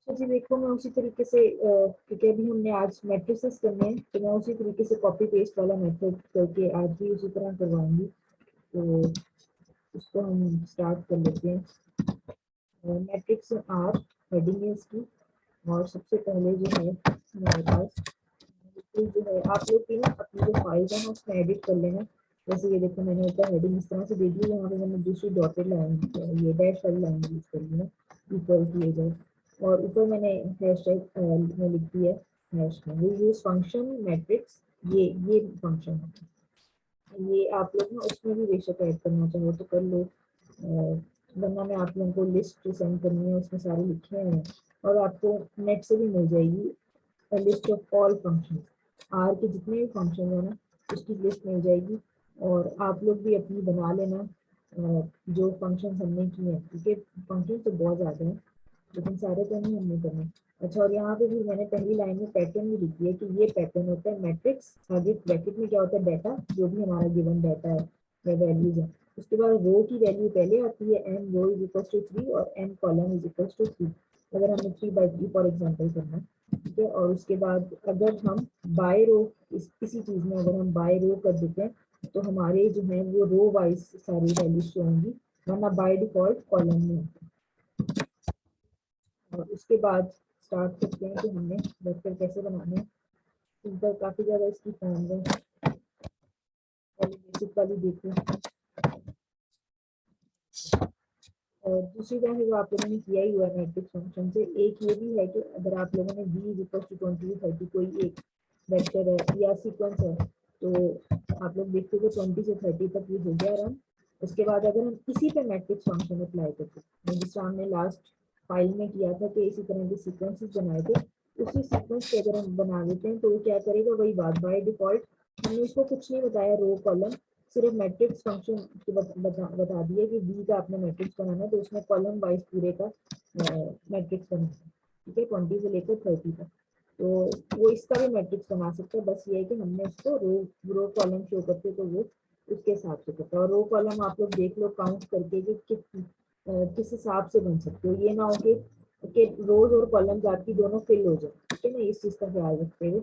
तो जी देखो, मैं उसी तरीके से क्योंकि अभी हमने आज मैट्रिसेस करने हैं, तो मैं उसी तरीके से कॉपी पेस्ट वाला मेथड करके आज भी उसी तरह करवाऊंगी। तो इसको हम स्टार्ट कर लेते हैं। मैट्रिक्स आर हेडिंग है इसकी, और सबसे पहले जो है हमारे पास जो है, आप लोग की ना अपनी जो फाइल है ना उसमें एडिट कर लेना। जैसे ये देखो, मैंने ऊपर हेडिंग इस तरह से दे दी, यहाँ पे मैंने दूसरी डॉटेड लाइन, ये डैश वाली लाइन यूज कर ली है, इक्वल किए जाए, और ऊपर मैंने हैशटैग में लिख दिया हैश में वी यूज फंक्शन मैट्रिक्स। ये फंक्शन है, ये आप लोग ना उसमें भी बेशक ऐड करना चाहो तो कर लो, वरना मैं आप लोगों को लिस्ट सेंड करनी है, उसमें सारे लिखे हैं, और आपको नेट से भी मिल जाएगी list of all function, R के जितने भी फंक्शन है ना उसकी लिस्ट मिल जाएगी। और आप लोग भी अपनी बना लेना जो फंक्शन हमने किए हैं, क्योंकि फंक्शन तो बहुत ज़्यादा है, लेकिन सारे तो नहीं हमने करने। अच्छा, और यहाँ पे भी मैंने पहली लाइन में पैटर्न भी लिखी है कि ये पैटर्न होता है मैट्रिक्स, आगे ब्रैकेट में क्या होता है डाटा, जो भी हमारा गिवन डाटा है या वैल्यूज है, उसके बाद रो की वैल्यू पहले आती है, N row is equal to 3 और N column is equal to 3, अगर हमें 3/3 फॉर एग्जाम्पल करना है, ठीक है। और उसके बाद अगर हम बाय रो किसी चीज में अगर हम बाय रो कर देते हैं तो हमारे जो है वो रो वाइज सारी वैल्यू शो होंगी, वरना बाय डिफॉल्ट कॉलम में। और उसके बाद स्टार्ट करते हैं कि हमने वेक्टर कैसे बनाने हैं। ऊपर काफी ज्यादा इसकी फॉर्म है, बेसिक वाली देखो। और दूसरी तरह जो आप लोगों ने किया ही हुआ है मैट्रिक्स फंक्शन से, एक ये भी है कि अगर आप लोगों ने v इज इक्वल टू 20 30 कोई एक वेक्टर है या सीक्वेंस है, तो आप लोग देखते हो 20 से 30 तक ये हो गया रन। उसके बाद अगर हम इसी पे मैट्रिक्स फंक्शन अप्लाई करते हैं, जिस हमने लास्ट फाइल में किया था कि इसी तरह के सीक्वेंसेस बनाए थे, उसी सीक्वेंस के अगर हम बना देते हैं तो वो क्या करेगा, वही बात बाय डिफॉल्ट हमने इसको कुछ नहीं बताया रो कॉलम, सिर्फ मैट्रिक्स फंक्शन बता दिया कि v का आपने मैट्रिक्स बनाना है, तो उसमें कॉलम वाइज पूरे का मैट्रिक्स बनाना है, ठीक है, 20 से लेकर 30 तक। तो वो इसका भी मैट्रिक्स बना सकते हैं, बस ये है कि हमने उसको रो कॉलम शो करते तो वो उसके हिसाब से करता है। और रो कॉलम आप लोग देख लो काउंट करके कि किस हिसाब से बन सकते हो, ये ना हो कि रोज और कॉलम आपकी दोनों फिल हो जाए, ठीक है ना, इस चीज का ख्याल रखते हुए।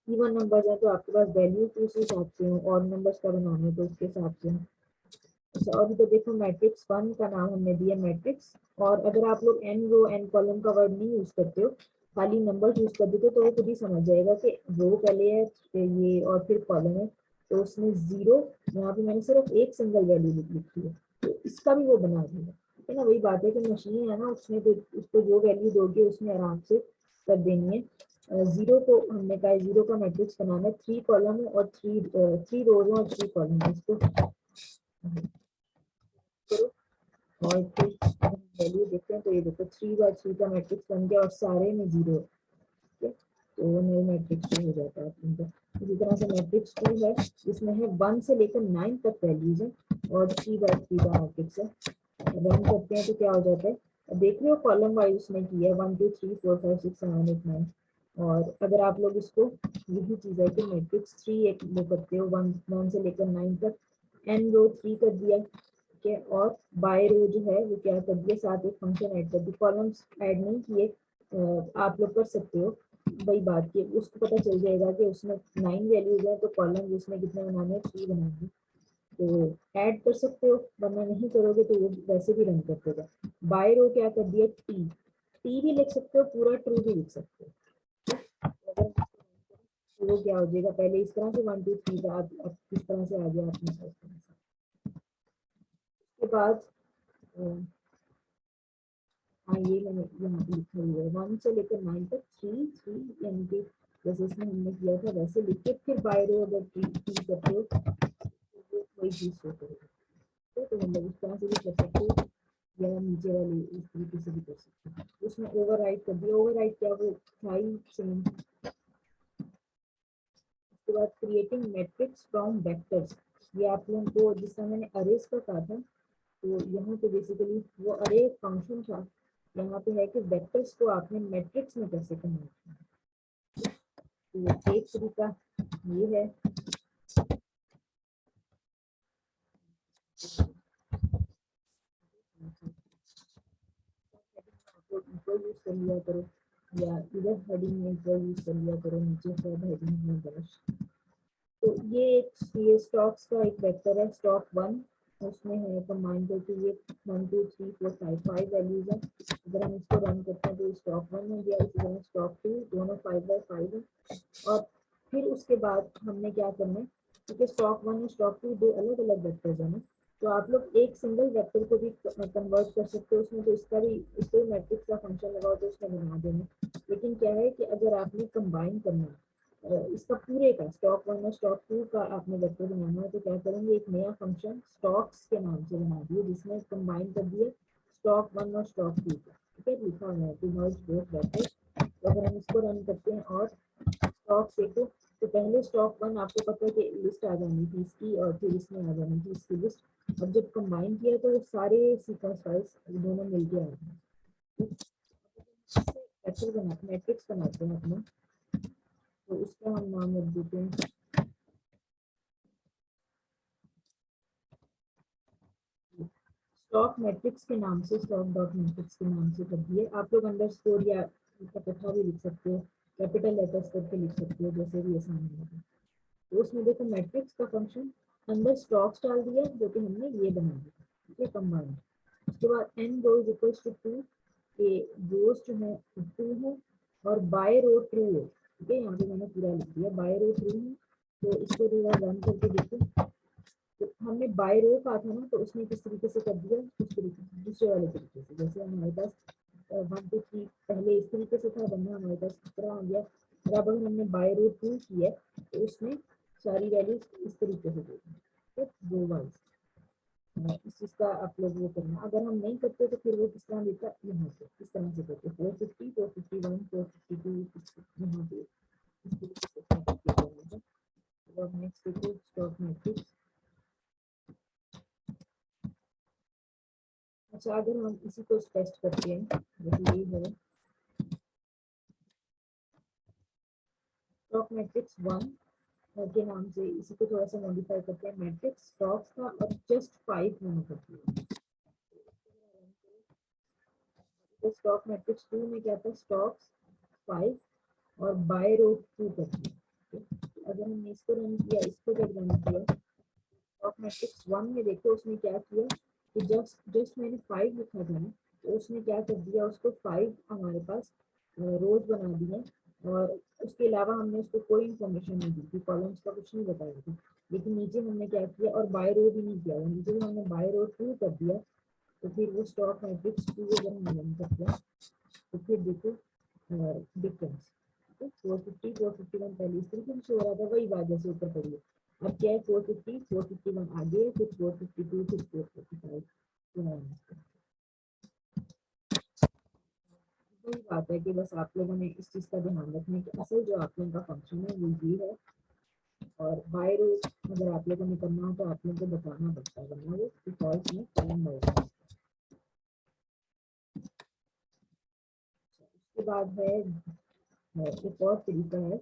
इवन नंबर्स हैं तो आपके पास वैल्यू तो उस हिसाब से हो, और नंबर्स का बनाना है तो उसके हिसाब से हो। अच्छा, अभी तो देखो मैट्रिक्स 1 का नाम हमने दिया मैट्रिक्स, और अगर आप लोग एन रो एन कॉलम का वर्ड नहीं यूज करते हो, खाली नंबर यूज कर देते हो, तो वो खुद ही समझ जाएगा कि रो पहले है ये और फिर कॉलम है, तो उसमें 0, यहाँ पे मैंने सिर्फ एक सिंगल वैल्यू लिखी है, तो इसका भी वो बना देगा, ठीक है ना। वही बात है कि मशीन है ना, उसमें तो उसको जो वैल्यू दोगे उसमें आराम से कर देनी है। 0 को हमने कहा 0 का मैट्रिक्स बनाना है, 3 कॉलम है और 3 रोज और 3 कॉलम है, इसको करो। और फिर वैल्यू देखते हैं तो ये देखो 3/3 का मैट्रिक्स बन गया और सारे में 0 है, ठीक है, तो वो नए मैट्रिक्स हो जाता है इनका। इसी तरह से मैट्रिक्स 2 है, इसमें है 1 से लेकर 9 तक वैल्यूज है और 3/3 का मैट्रिक्स है। रन करते हैं तो क्या हो जाता है, देख रहे हो कॉलम वाइज उसमें किया है 1 2 3 4 5 6 7 8 9। और अगर आप लोग इसको यही चीज है कि मैट्रिक्स 3 एक वो करते हो 1 से लेकर 9 तक, एन रो 3 कर दिया, ठीक है, और बाय रो जो है वो क्या कर दिया, साथ एक फंक्शन ऐड कर दिया, कॉलम्स ऐड नहीं किए, आप लोग कर सकते हो, वही बात की उसको पता चल जाएगा कि उसमें 9 वैल्यूज है तो कॉलम उसमें कितने बनाने हैं, 3 बनाने, तो ऐड कर सकते हो, वरना नहीं करोगे तो वो वैसे भी रन कर देगा। बाय रो क्या कर दिया, टी टी भी लिख सकते हो, पूरा ट्रू भी लिख सकते हो, अगर तो वो क्या हो जाएगा, पहले इस तरह से 1 2 3 का अब किस तरह से आ गया आपने पास। उसके बाद हाँ, ये मैंने यहाँ पे लिखा हुआ है 1 से लेकर 9 तक 3 3, यानी कि जैसे इसमें हमने किया था वैसे लिख के फिर बाय रो अगर टी करते हो तो वही चीज शो करेगा, तो मतलब इस तरह से भी कर सकते हो, या नीचे वाली इस तरीके से भी कर सकते हैं। उसमें ओवरराइट कर दिया, ओवरराइट क्या वो था ही सेम। उसके बाद क्रिएटिंग मैट्रिक्स फ्रॉम वेक्टर्स, ये आप लोगों को जिस तरह मैंने अरेज का कहा था, तो यहाँ पे बेसिकली वो अरे फंक्शन था, यहाँ पे है कि वेक्टर्स को आपने मैट्रिक्स में कैसे कन्वर्ट करना है, तो एक तरीका ये है। यूज कर लिया करो, या इधर हेडिंग में इक्वल यूज कर लिया करो, नीचे सब हेडिंग में ब्रश। तो ये स्टॉक्स का एक वेक्टर है स्टॉक 1, उसमें है कंबाइन करके ये 1 2 3 4 5 वैल्यूज है। अगर हम इसको रन करते हैं तो स्टॉक 1 हो गया, इसी तरह स्टॉक 2, दोनों 5/5 है। और फिर उसके बाद हमने क्या करना है, क्योंकि स्टॉक 1 और स्टॉक 2 दो अलग अलग वेक्टर्स है ना, तो आप लोग एक सिंगल वेक्टर को भी कन्वर्ट कर सकते हो उसमें, तो इसका भी इसको मैट्रिक्स का फंक्शन लगाओ तो उसमें बना देना। लेकिन क्या है कि अगर आपने कंबाइन करना है इसका पूरे का स्टॉक 1 और स्टॉक 2 का आपने वेक्टर बनाना है, तो क्या करेंगे, एक नया फंक्शन स्टॉक्स के नाम से बना दिए जिसमें कंबाइन कर दिए स्टॉक 1 और स्टॉक 2 का। ठीक है, लिखा हुआ है टू मर्ज बोथ वेक्टर्स। तो अगर हम इसको रन करते हैं और स्टॉक देखो, तो पहले स्टॉक 1 आपको पता है कि लिस्ट आ जानी थी इसकी, और फिर इसमें आ जानी थी इसकी लिस्ट। अब जब कंबाइन किया तो सारे सीक्वेंस फाइल्स दोनों मिलके आ गए। मैट्रिक्स बनाते हैं अपने, तो उसका हम नाम रख देते हैं स्टॉक मैट्रिक्स के नाम से, स्टॉक डॉट मैट्रिक्स के नाम से कर दिए। आप लोग अंडरस्कोर या इकट्ठा भी लिख सकते हो, कैपिटल लेटर्स करके लिख सकते हो, जैसे भी आसान लगे। तो उसमें देखो मैट्रिक्स का फंक्शन अंदर स्टॉक्स डाल दिया जो कि हमने ये बना दिया, ठीक है, कंबाइन। उसके बाद n रोज इक्वल्स टू 2, ये रोज जो है 2 है, और बाय रो ट्रू है। ठीक है, यहाँ पे मैंने पूरा लिख दिया बाय रो ट्रू है। तो इसको रन करके देखो, तो हमने बाय रो कहा था ना, तो उसने किस तरीके से कर दिया, उस तरीके से दूसरे वाले तरीके से, जैसे हमारे पास 1 2 3 पहले इस तरीके से था, बनना हमारे पास इस तरह आ गया। और अब अगर हमने बाय रो 2 किया तो उसमें सारी वैल्यूज इस तरीके से दे दी, रो वाइज। इस चीज का आप लोग वो करना, अगर हम नहीं करते तो फिर वो किस तरह देता, यहाँ पे इस तरह से करते 450 451 452 यहाँ पे इस तरीके से करना है। अब नेक्स्ट देखो स्टॉक मैट्रिक्स। अच्छा, अगर हम इसी को टेस्ट करते हैं, जैसे ये है स्टॉक मैट्रिक्स 1 के नाम से, इसी को थोड़ा सा मॉडिफाई करते हैं, मैट्रिक्स स्टॉक्स का और जस्ट 5 होना करते हैं। तो स्टॉक मैट्रिक्स 2 में क्या था, स्टॉक्स 5 और बाय रो 2 करते हैं। अगर हमने इसको रन किया, इसको जब रन किया स्टॉक मैट्रिक्स 1 में, देखो उसने क्या किया कि जस्ट जस्ट मैंने 5 लिखा था ना, तो उसने क्या कर दिया, उसको 5 हमारे पास रोज बना दिए, और उसके अलावा हमने उसको कोई इन्फॉर्मेशन नहीं दी थी, कॉलम्स का कुछ नहीं बताया था। लेकिन नीचे हमने क्या किया, और बाय रो भी नहीं किया, नीचे हमने बाय रो 2 कर दिया। तो फिर वो स्टॉक मैट्रिक्स 2 अगर हम रन करते हैं तो फिर देखो डिफरेंस, 450 451 पहले इस तरीके से हो रहा था, वही बात जैसे ऊपर पड़ी है। अब क्या है, 450 451 आगे, फिर 452 फिर 445। वही बात है कि बस आप लोगों ने इस चीज का ध्यान रखना है कि असल जो आप लोगों का फंक्शन है वो ये है, और बाय रो अगर आप लोगों ने करना हो तो आप लोगों को बताना पड़ता है, वरना वो डिफॉल्ट में कॉलम रहेगा। उसके बाद है एक और तरीका है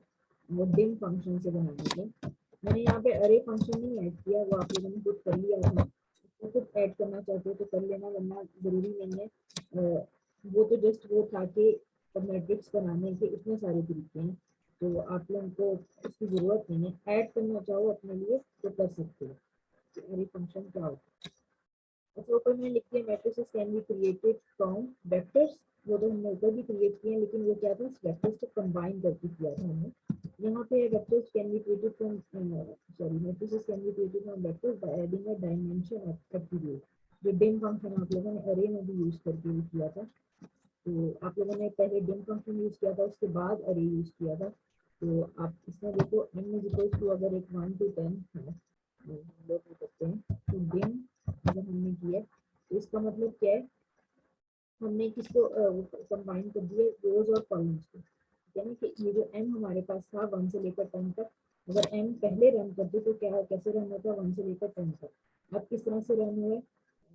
वो डिम फंक्शन से बनाने का। मैंने यहाँ पे अरे फंक्शन नहीं ऐड किया, वो आप लोगों ने खुद कर लिया था, उसको खुद ऐड करना चाहते हो तो कर लेना, वरना जरूरी नहीं है। वो तो जस्ट वो था कि मैट्रिक्स बनाने के इतने सारे तरीके हैं, तो आप लोगों को उसकी जरूरत नहीं है। ऐड करना चाहो अपने लिए तो कर सकते हो। अरे फंक्शन क्या होता है, अच्छा ऊपर में लिख दिया matrices can be created from vectors, वो तो हमने ऊपर भी क्रिएट किए, लेकिन वो क्या था, वेक्टर्स को कंबाइन करके किया था हमने। यहाँ पे vectors can be created from sorry matrices can be created from vectors by adding a dimension attribute, जो डिम फंक्शन आप लोगों ने अरे में भी यूज करके भी किया था। तो आप लोगों ने पहले डिम फंक्शन यूज किया था, उसके बाद अरे यूज किया था। तो आप इसमें देखो n इज इक्वल टू अगर एक 1 to 10 है, तो हम लोग क्या करते हैं, तो डिम अगर हमने किया तो इसका मतलब क्या है, हमने किसको कंबाइन कर दिया, रोज और कॉलम्स को। यानी कि ये जो m हमारे पास था 1 से लेकर 10 तक, अगर m पहले रन कर दे तो क्या कैसे रन होता है 1 से लेकर 10 तक। अब किस तरह से रन हुए,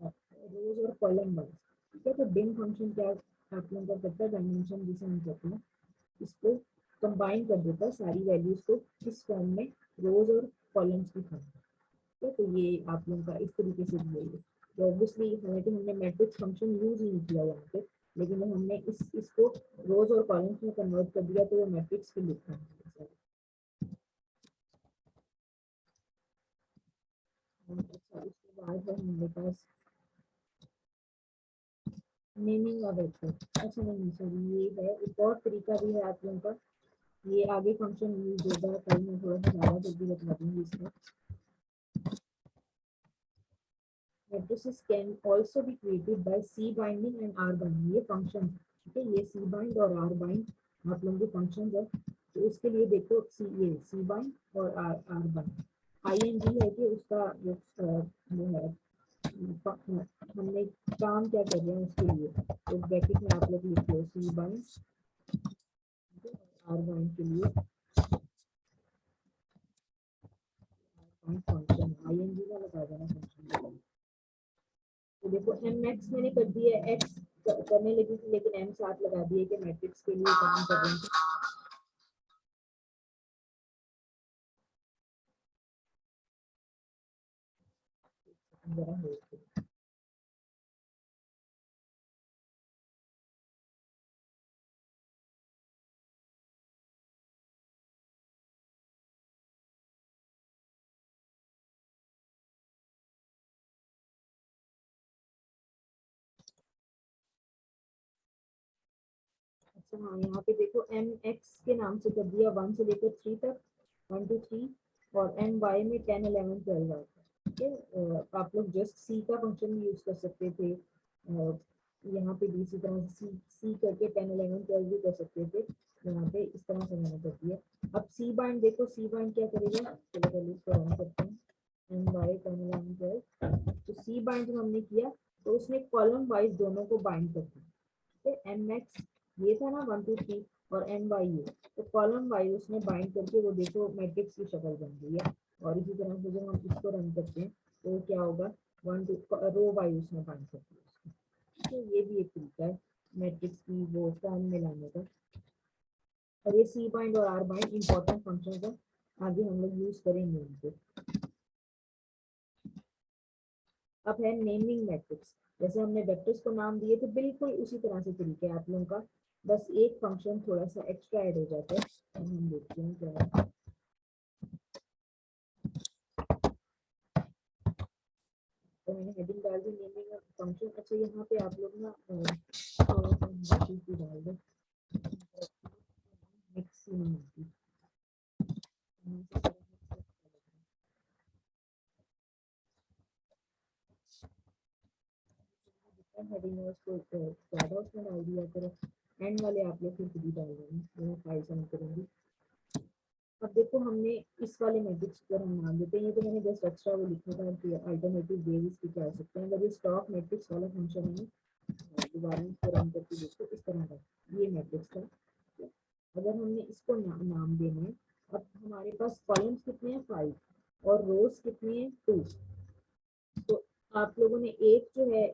रोज और कॉलम वाइज। ठीक है, तो डिम फंक्शन क्या आप लोगों का करता है, डायमेंशन जिसे हम कहते हैं, इसको कंबाइन कर देता है सारी वैल्यूज को किस फॉर्म में, रोज और कॉलम्स की फॉर्म में। ठीक है, तो ये आप लोगों का इस तरीके से दिया है। तो ऑब्वियसली हालांकि हमने मैट्रिक्स फंक्शन यूज नहीं किया यहाँ पे, लेकिन जब हमने इसको रोज और कॉलम्स में कन्वर्ट कर दिया तो वो मैट्रिक्स फिर लिखना है। अच्छा, उसके बाद है हमारे पास नेमिंग ऑफ वेक्टर। अच्छा नहीं सॉरी, ये है एक और तरीका भी है आप लोगों का, ये आगे फंक्शन यूज होगा, कल मैं थोड़ा सा ज़्यादा जल्दी बता दूंगी इसमें। Matrices can also be created by C binding and R binding, ये फंक्शन, ठीक है, ये C bind और R bind आप लोगों के फंक्शन है। तो उसके लिए देखो ये C bind और R bind, ING है कि उसका वो है, हमने काम क्या कर रहे हैं उसके लिए, तो ब्रैकेट में आप लोग लिख लो C bind R bind के लिए फंक्शन ING का लगा देना फंक्शन। तो देखो mx मैंने कर दिया, x करने लगी थी लेकिन m साथ लगा दिए कि मैट्रिक्स के लिए काम कर रहे हैं। जरा हो अच्छा हाँ, यहाँ पे देखो एम एक्स के नाम से कर दिया 1 से लेकर 3 तक, 1 to 3, और एम वाई में 10 11 12 आता है। ठीक है, आप लोग जस्ट सी का फंक्शन भी यूज कर सकते थे, यहाँ पे भी इसी तरह से सी करके 10 11 12 भी कर सकते थे, यहाँ पे इस तरह से मैंने कर दिया। अब सी बाइंड देखो, सी बाइंड क्या करेगा, चलो पहले इसको रन करते हैं, एम वाई 10 11 12। तो सी बाइंड जब हमने किया तो उसने कॉलम वाइज दोनों को बाइंड कर दिया। एम एक्स ये था ना 1 2 3, और एम वाई ये, तो कॉलम वाइज उसने बाइंड करके वो देखो मैट्रिक्स की शक्ल बन गई है। और इसी तरह से जब हम इसको रन करते हैं तो क्या होगा, 1 2 रो वाइज उसने बाइंड कर दिया। तो ये भी एक तरीका है मैट्रिक्स की वो फॉर्म में लाने का। और ये सी बाइंड और आर बाइंड इंपॉर्टेंट फंक्शन है, आगे हम लोग यूज करेंगे उनको। अब है नेमिंग मैट्रिक्स, जैसे हमने वेक्टर्स को नाम दिए थे बिल्कुल उसी तरह से तरीका है आप लोगों का, बस एक फंक्शन थोड़ा सा एक्स्ट्रा ऐड हो जाता है। हम देखते हैं क्या है। तो मैंने हेडिंग डाल दी नेमिंग फंक्शन। अच्छा यहाँ पे आप लोग ना थोड़ा सा डाल दो मैक्सिमम हेडिंग है उसको ज़्यादा उसमें डाल दिया करो, एंड वाले आप लोग फिर भी डाल देंगे, मैं फाइल सेंड करूँगी। अब देखो हमने इस वाले मैट्रिक्स पर हम नाम देते हैं, ये तो मैंने जस्ट एक्स्ट्रा वो लिखा था कि अल्टरनेटिव वेज इसकी क्या हो सकते हैं। अगर ये स्टॉक मैट्रिक्स वाला फंक्शन है, दोबारा इसको रन करके देखो इस तरह का ये मैट्रिक्स था। अगर हमने इसको नाम देना है, अब हमारे पास कॉलम्स कितने हैं 5 और रोज कितने हैं 2। तो आप लोगों ने एक जो है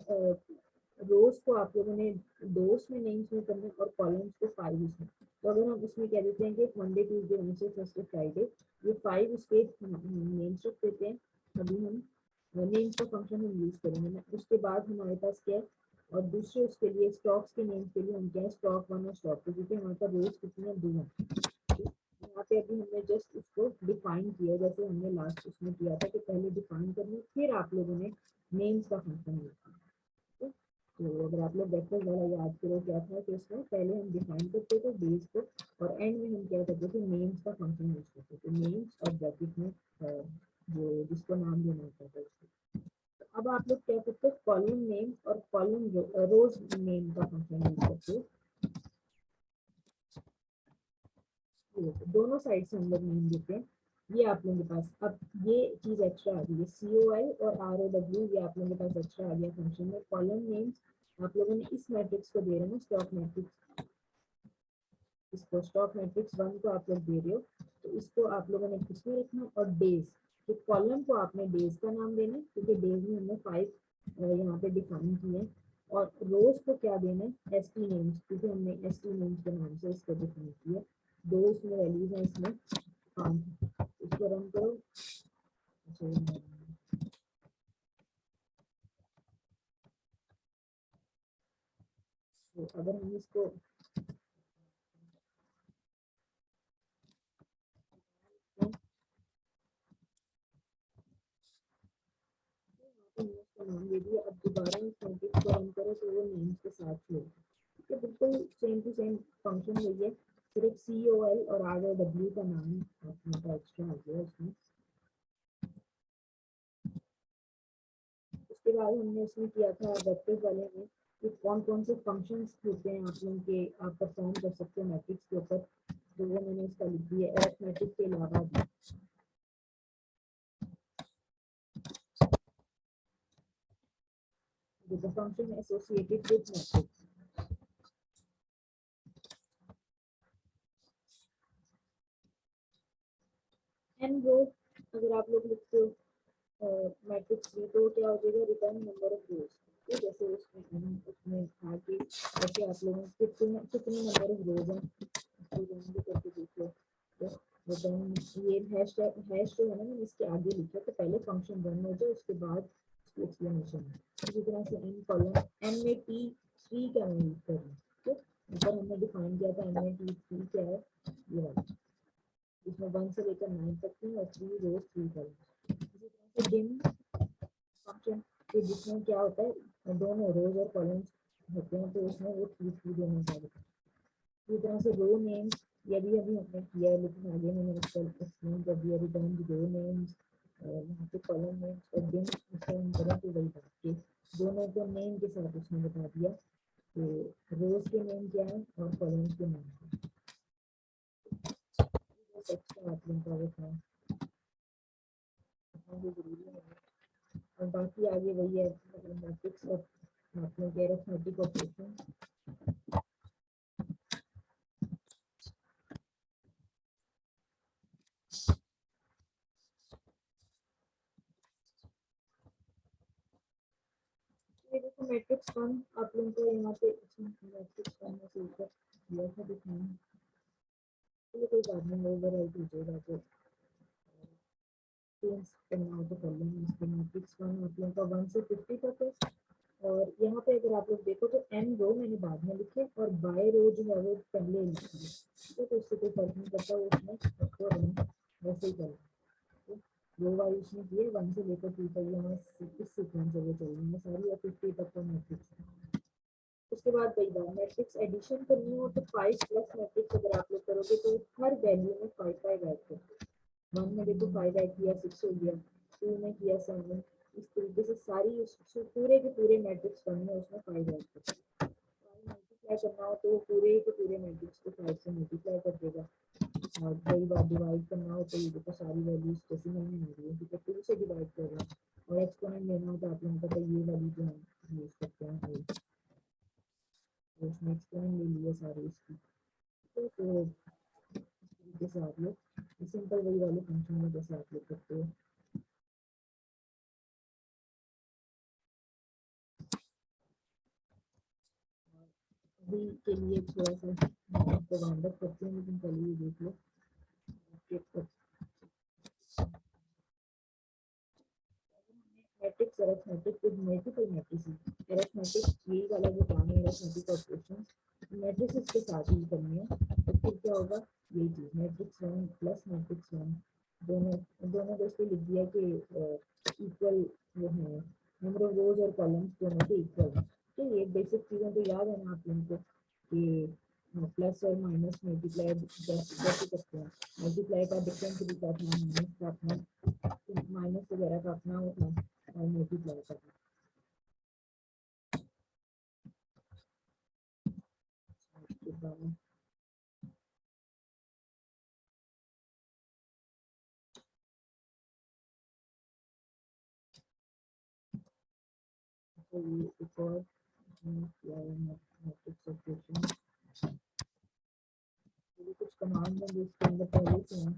रोज को आप लोगों ने 2 उसमें नेम्स में करना है और कॉलम्स को 5 उसमें। तो अगर हम उसमें कह देते हैं कि Monday Tuesday Wednesday Thursday Friday, ये 5 उसके नेम्स रख देते हैं। अभी हम नेम्स का फंक्शन हम यूज करेंगे ना, उसके बाद हमारे पास क्या है, और दूसरे उसके लिए स्टॉक्स के नेम्स के लिए हम क्या है स्टॉक 1 और स्टॉक 2, क्योंकि हमारे पास रोज कितनी है 2 है। यहाँ पे अभी हमने जस्ट इसको डिफाइन किया, जैसे हमने लास्ट उसमें किया था कि पहले डिफाइन करना फिर आप लोगों ने नेम्स का फंक्शन यूज किया। तो अगर आप लोग वेक्टर वाला याद करो क्या था कि उसमें पहले हम डिफाइन करते थे बेस को, और एंड में हम क्या करते थे नेम्स का फंक्शन यूज करते थे, नेम्स और ब्रैकेट में जो जिसको नाम देना होता था उसको। तो अब आप लोग क्या करते हैं कॉलम नेम और कॉलम रोज नेम का फंक्शन यूज करते हो, दोनों साइड से हम लोग नेम देते हैं। ये आप लोगों के पास अब ये चीज एक्स्ट्रा आ गई है, COI और ROW, ये आप लोगों के पास एक्स्ट्रा आ गया फंक्शन में। कॉलम नेम्स आप लोगों ने इस मैट्रिक्स को दे रहे हैं स्टॉक मैट्रिक्स, इसको स्टॉक मैट्रिक्स 1 को आप लोग दे रहे हो, तो इसको आप लोगों ने किसमें रखना, और डेज, तो कॉलम को आपने डेज का नाम देना है क्योंकि डेज में हमने 5 यहाँ पे डिफाइन किए हैं, और रोज को क्या देना है ST नेम्स, क्योंकि हमने ST नेम्स के नाम से इसको डिफाइन किया। 2 उसमें वैल्यूज हैं, इसमें 5, इसको रन करो। तो अगर हम इसको नाम दे दिया, अब दोबारा इस मैट्रिक्स को रन करो तो वो नेम्स के साथ ही होगा। ठीक है, बिल्कुल सेम टू सेम फंक्शन वही है, सिर्फ COL और आगे W का नाम आपका एक्स्ट्रा आ गया उसमें। उसके बाद हमने उसमें किया था वेक्टर्स वाले में कि कौन कौन से फंक्शंस होते हैं आप लोगों के, आप परफॉर्म कर सकते हो मैट्रिक्स के ऊपर, तो वो मैंने उसका लिख दिया अरिथमेटिक के अलावा भी। the function associated with matrix. n रो अगर आप लोग लिखते हो मैट्रिक्स में तो क्या हो जाएगा, रिटर्न नंबर ऑफ रोज। तो जैसे उसमें था कि जैसे आप लोगों को कितने नंबर ऑफ रोज हैं तो करके देखो, तो रिटर्न ये हैश जो है ना, मैंने इसके आगे लिखा, तो पहले फंक्शन रन हो जाए उसके बाद इसकी एक्सप्लेनेशन है। इसी तरह से n कॉलम n में t 3 का मैं यूज कर रहा हूँ, ठीक, ऊपर हमने डिफाइन किया था n में t 3 क्या है, ये वाला, इसमें 1 से लेकर 9 तक की और 3 रोज 3 कॉलम। इसी तरह से डिम फंक्शन के जिसमें क्या होता है, दोनों रोज और कॉलम्स होते हैं, तो उसमें वो 3 3 देना चाहिए। इसी तरह से रो नेम्स, ये भी अभी हमने किया है, लेकिन आगे मैंने उसका एक्सप्लेन कर दिया, रिटर्न रो नेम्स, यहाँ पे कॉलम नेम्स और डिम, उसका हम करें तो वही बात के दोनों को नेम के साथ उसने बता दिया, तो रोज के नेम क्या है और कॉलम्स के नेम क्या है, एक्स्ट्रा आप लोगों का वो था, जरूरी है। और बाकी आगे वही है मैट्रिक्स और आप लोग अरिथमेटिक ऑपरेशन। ये देखो मैट्रिक्स 1 आप लोगों को यहाँ पे मैट्रिक्स 1 में से ऊपर दिया था दिखाना, चलिए कोई बात नहीं, ओवरराइट हो जाएगा, तो चेंज करना हो तो कर लेंगे। इसके मैट्रिक्स 1 आप लोगों का 1 से 50 तक है, और यहाँ पे अगर आप लोग देखो तो n रो मैंने बाद में लिखे और बाय रो जो है वो पहले लिखी है, ठीक है, तो इससे कोई फर्क नहीं पड़ता, वो उसमें उसको रन वैसे ही करें। रो वाइज उसने किए 1 से लेकर 2 तक, यहाँ इस सीक्वेंस से वो चल रही है सारी, और 50 तक का मैट्रिक्स है। उसके बाद वही बात, मैट्रिक्स एडिशन करनी हो तो 5 प्लस मैट्रिक्स अगर आप लोग करोगे तो हर वैल्यू में 5 5 ऐड करो। 1 में देखो 5 ऐड किया 6 हो गया, 2 में किया 7, इस तरीके से सारी उस पूरे के पूरे मैट्रिक्स बनने उसमें 5 ऐड करो। मल्टीप्लाई करना हो तो वो पूरे के पूरे मैट्रिक्स को 5 से मल्टीप्लाई कर देगा, और कई बार डिवाइड करना हो तो ये देखो सारी वैल्यूज डेसिमल में आ रही है, ठीक है, 2 से डिवाइड कर रहे हैं, और एक्सपोनेंट लेना हो तो आप लोगों को पता है ये वाली जो हम यूज करते हैं, तो उसमें एक्सप्लेन ले लिए सारे इसकी, तो तरीके से आप लोग सिंपल वही वाले फंक्शन में जैसे आप लोग करते हो। अभी के लिए थोड़ा सा आपको राउंड अप करते हैं, लेकिन पहले ये देख लो matrix arithmetic with multiple matrices. Arithmetic ये वाला जो काम है अरिथमेटिक ऑपरेशन मैट्रिसेस के साथ ही करनी है, तो फिर क्या होगा, यही चीज मैट्रिक्स 1 प्लस मैट्रिक्स 1 दोनों दोनों को इसको लिख दिया कि इक्वल वो है, नंबर ऑफ रोज और कॉलम्स दोनों के इक्वल है। तो ये बेसिक चीज़ें तो याद है ना आप लोगों को कि प्लस और माइनस मल्टीप्लाई कैसे करते हैं, मल्टीप्लाई का डिफरेंट तरीका था, माइनस का अपना, माइनस वगैरह का अपना होता है, और मल्टीप्लाई करना। तो ये एक और किया है मैट्रिक्स ऑपरेशन, कुछ कमांड है जो इसके अंदर पहले से हैं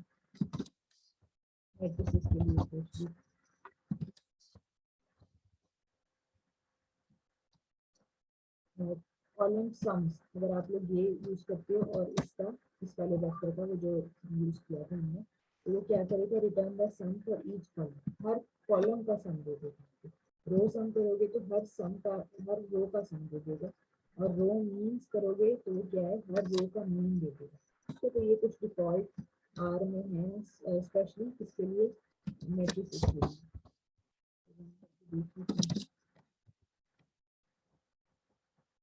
मैट्रिसेस के लिए, तो कॉलम सम्स अगर आप लोग ये यूज करते हो, और इसका इस वाले वेक्टर का वो जो यूज किया था हमने, तो वो क्या करेगा, return the sum for each column, हर कॉलम का सम दे देगा। रो सम करोगे तो हर सम का, हर रो का सम दे देगा, और रो मीन्स करोगे तो वो क्या है, हर रो का मीन दे देगा। तो ये कुछ डिफॉल्ट आर में है, स्पेशली किसके लिए, मैट्रिक्स के लिए।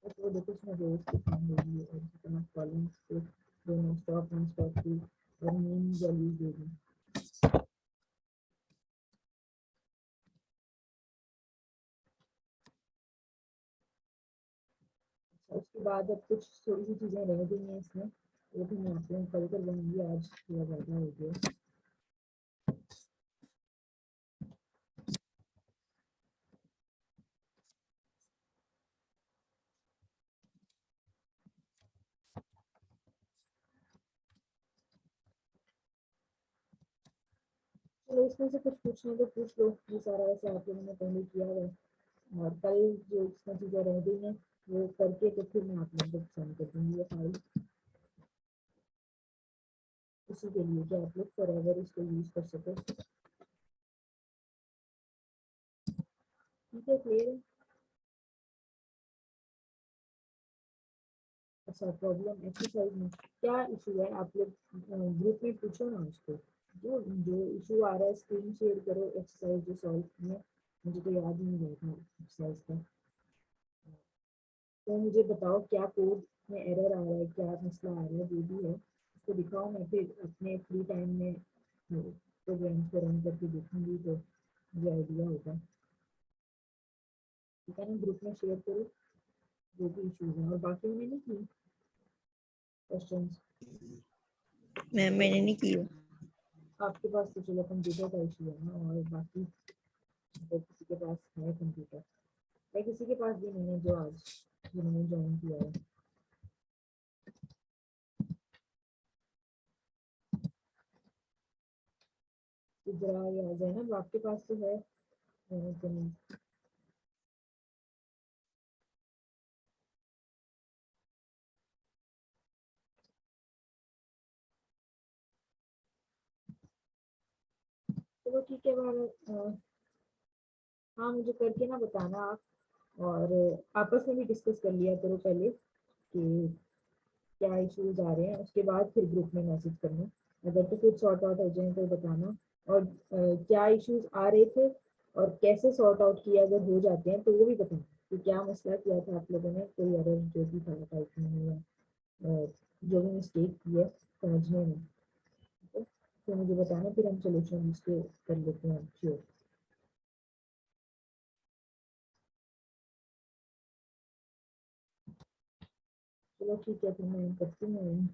तो देखो इसमें रोज की फॉर्म होगी और जितना कॉलम्स को दोनों स्टॉप एंड स्टॉप की और मीन वैल्यूज देगी। उसके बाद अब कुछ थोड़ी सी चीजें रह गई हैं इसमें, वो भी मैं आप लोगों को कल कर दूंगी, आज थोड़ा ज़्यादा हो गया। चलो इसमें से कुछ पूछना तो पूछ लो, ये सारा वैसे आप लोगों ने पहले किया है, और कल जो इसमें चीज़ें रह गई हैं वो करके तो फिर मैं आप लोगों को सेंड कर दूँगी ये फाइल, इसी के लिए कि आप लोग फॉरएवर इसको यूज़ कर सको। ठीक है, क्लियर है। अच्छा, प्रॉब्लम एक्सरसाइज में क्या इशू है, आप लोग ग्रुप में पूछो ना उसको, जो जो इशू आ रहा है स्क्रीन शेयर करो एक्सरसाइज जो सॉल्व किए, मुझे तो याद ही नहीं रहता एक्सरसाइज का। तो मुझे बताओ क्या कोड में एरर आ रहा है, क्या मसला आ रहा है, जो भी है उसको दिखाओ, मैं फिर अपने फ्री टाइम में प्रोग्राम को रन करके देखूंगी तो मुझे आइडिया होगा। ठीक है ना, ग्रुप में शेयर करो जो भी इशूज हैं, और बाकी मैंने नहीं की क्वेश्चन। मैम मैंने नहीं की है। आपके पास तो चलो कंप्यूटर का इशू है ना, और बाकी अगर किसी के पास है कंप्यूटर, या किसी के पास भी नहीं है जो आज जिन्होंने ज्वाइन किया है, तो जरा ये आ जाए ना, आपके पास तो है तो नहीं। चलो ठीक है, हाँ मुझे करके ना बताना आप, और आपस में भी डिस्कस कर लिया करो पहले कि क्या इश्यूज आ रहे हैं, उसके बाद फिर ग्रुप में मैसेज करना, अगर तो कुछ सॉर्ट आउट हो जाए तो बताना, और क्या इश्यूज आ रहे थे और कैसे सॉर्ट आउट किया, अगर हो जाते हैं तो वो भी बताना कि क्या मसला किया था आप लोगों ने, कोई एरर जो भी था टाइपिंग में या जो भी मिस्टेक की है समझने में, ठीक है? तो मुझे बताना, फिर हम सोल्यूशन इसके कर लेते हैं श्योर। चलो ठीक है, फिर मैं करती हूँ।